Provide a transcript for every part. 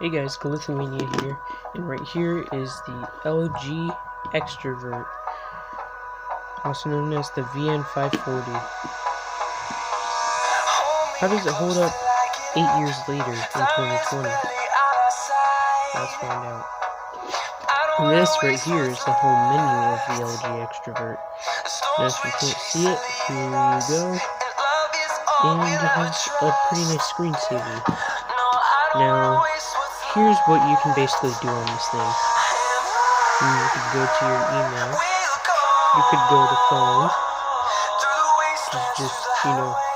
Hey guys, Mania here, and right here is the LG Extravert, also known as the VN540. How does it hold up 8 years later in 2020? Let's find out. And this right here is the whole menu of the LG Extravert. Now if you can't see it, here you go. And it has a pretty nice screensaver. Now, here's what you can basically do on this thing. You could go to your email. You could go to phone. Just,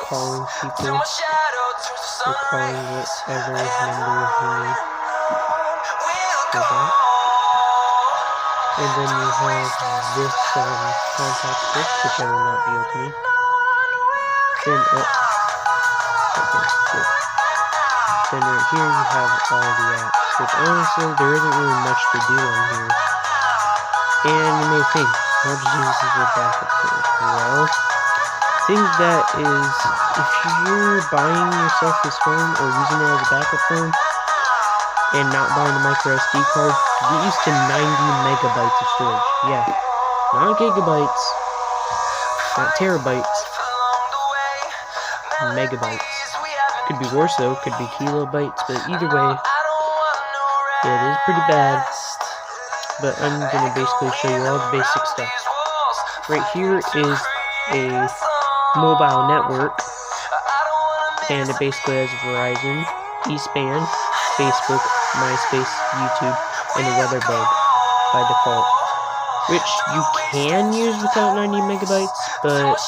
calling people. Or calling whatever number you need. For that. And then you have this contact list, which I will not be opening. Then, then right here you have all the apps, which honestly there isn't really much to do on here. And you may think, how to use this as a backup code? Well, I think that is, if you're buying yourself this phone or using it as a backup phone and not buying a micro SD card, get used to 90 megabytes of storage. Yeah, not gigabytes, not terabytes, megabytes. Could be worse though, could be kilobytes, but either way, yeah, it is pretty bad. But I'm gonna basically show you all the basic stuff. Right here is a mobile network, and it basically has Verizon, E-Span, Facebook, MySpace, YouTube, and a weather bug by default, which you can use without 90 megabytes, but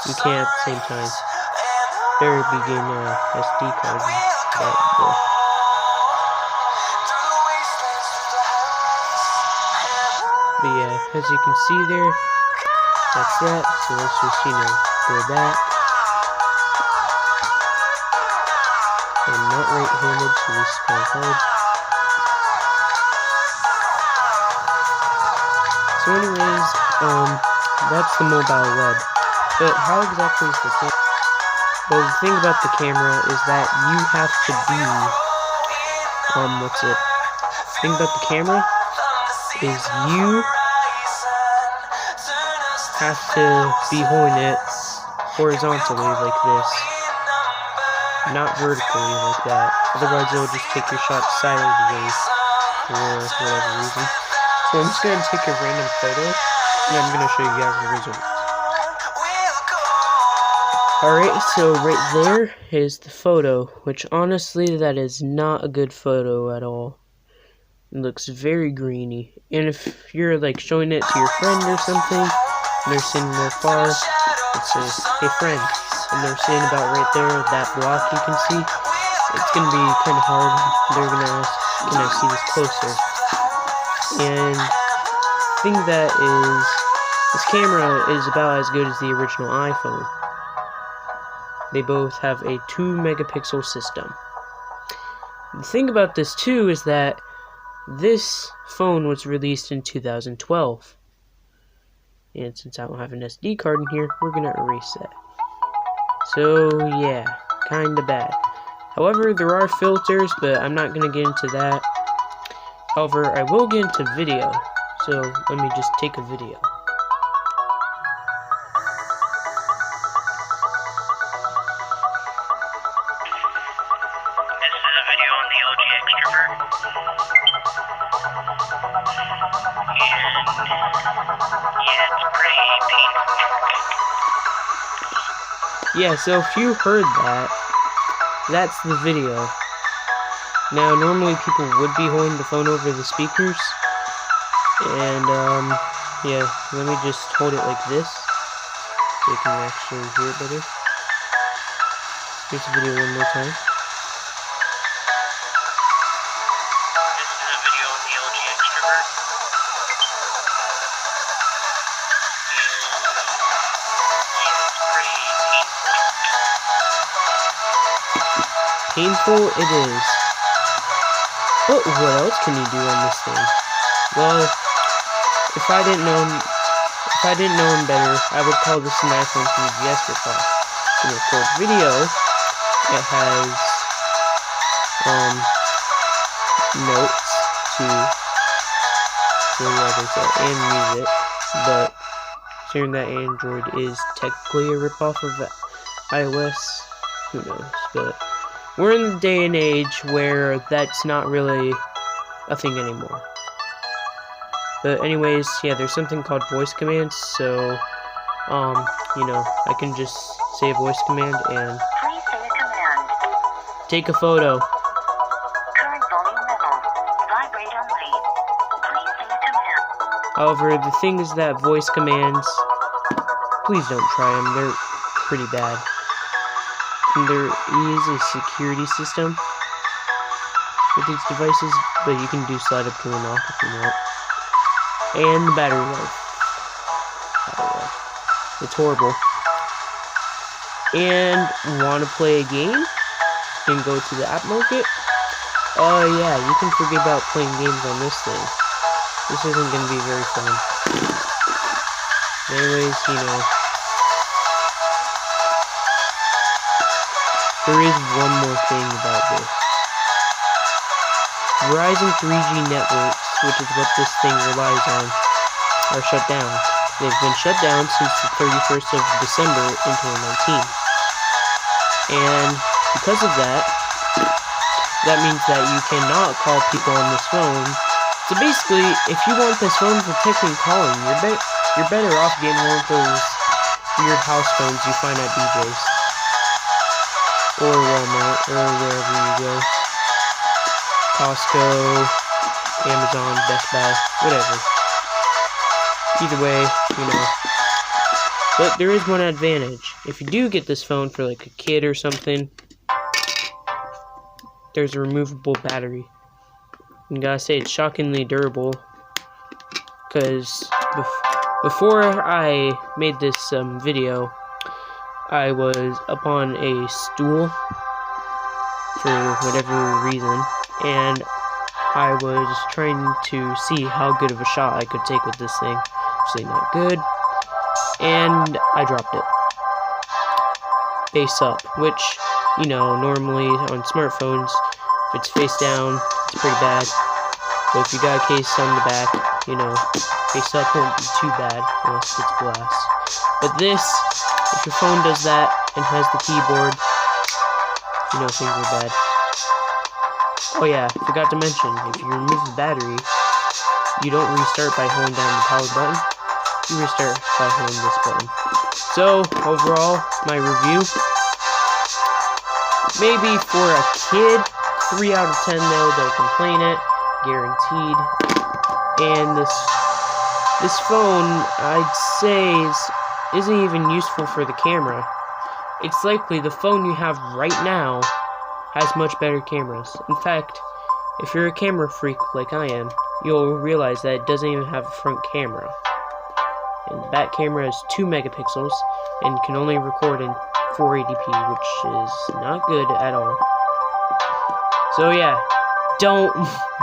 you can't at the same time. There begin SD card. But yeah, as you can see there, that's that. So let's just, go back. I'm not right-handed, so this is kind of hard. So anyways, that's the mobile web. But how exactly is the camera? Well, the thing about the camera is that you have to be, the thing about the camera is you have to be holding it horizontally like this, not vertically like that. Otherwise, it'll just take your shot sideways for whatever reason. So I'm just going to take a random photo, and I'm going to show you guys the results. Alright, so right there is the photo, which honestly, that is not a good photo at all. It looks very grainy. And if you're like showing it to your friend or something, and they're sitting real far, it says, hey friend, and they're sitting about right there, that block you can see, it's going to be kind of hard. They're going to ask, can I see this closer? And the thing that is, this camera is about as good as the original iPhone. They both have a 2 megapixel system. The thing about this too is that this phone was released in 2012. And since I don't have an SD card in here, we're gonna erase that. So yeah, kinda bad. However, there are filters, but I'm not gonna get into that. However, I will get into video. So let me just take a video. Yeah, so if you heard that, that's the video. Now, normally people would be holding the phone over the speakers, and, yeah, let me just hold it like this, so you can actually hear it better. Here's the video one more time. This is a video on the LG Extravert. Painful it is. But what else can you do on this thing? Well, if I didn't know him better, I would call this an iPhone 3GS ripoff. To record video, it has notes and music, but considering that Android is technically a ripoff of iOS, who knows, but we're in the day and age where that's not really a thing anymore. But anyways, yeah, there's something called voice commands, so, I can just say a voice command and Please say a command. take a photo. Current volume level. Vibrate only. Please say a command. However, the thing is that voice commands, please don't try them, they're pretty bad. And there is a security system with these devices, but you can do slide up to and off if you want. And the battery life. It's horrible. And want to play a game? And go to the app market? Yeah, you can forget about playing games on this thing. This isn't going to be very fun. Anyways, there is one more thing about this. Verizon 3G networks, which is what this thing relies on, are shut down. They've been shut down since the 31st of December in 2019. And because of that, that means that you cannot call people on this phone. So basically, if you want this phone for texting and calling, you're better off getting one of those weird house phones you find at BJ's. Or Walmart, or wherever you go. Costco, Amazon, Best Buy, whatever. Either way, But there is one advantage. If you do get this phone for like a kid or something, there's a removable battery. And gotta say, it's shockingly durable. Because before I made this video, I was up on a stool for whatever reason, and I was trying to see how good of a shot I could take with this thing. Actually not good. And I dropped it. Face up, which, normally on smartphones, if it's face down, it's pretty bad. But if you got a case on the back, face up won't be too bad unless it's glass. But this, if your phone does that and has the keyboard, things are bad. Oh yeah, forgot to mention, if you remove the battery, you don't restart by holding down the power button. You restart by holding this button. So, overall, my review, maybe for a kid, 3 out of 10 though, they'll complain it, guaranteed. And this phone, I'd say, isn't even useful for the camera. It's likely the phone you have right now has much better cameras. In fact, if you're a camera freak like I am, you'll realize that it doesn't even have a front camera. And the back camera is 2 megapixels and can only record in 480p, which is not good at all. So yeah, don't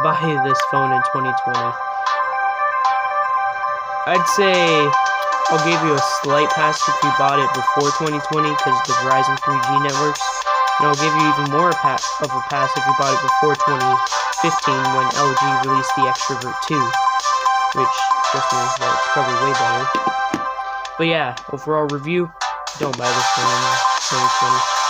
buy this phone in 2020. I'd say I'll give you a slight pass if you bought it before 2020 because of the Verizon 3G networks. And I'll give you even more of a pass if you bought it before 2015 when LG released the Extravert 2. Which just means that it's probably way better. But yeah, overall review, don't buy this phone in 2020.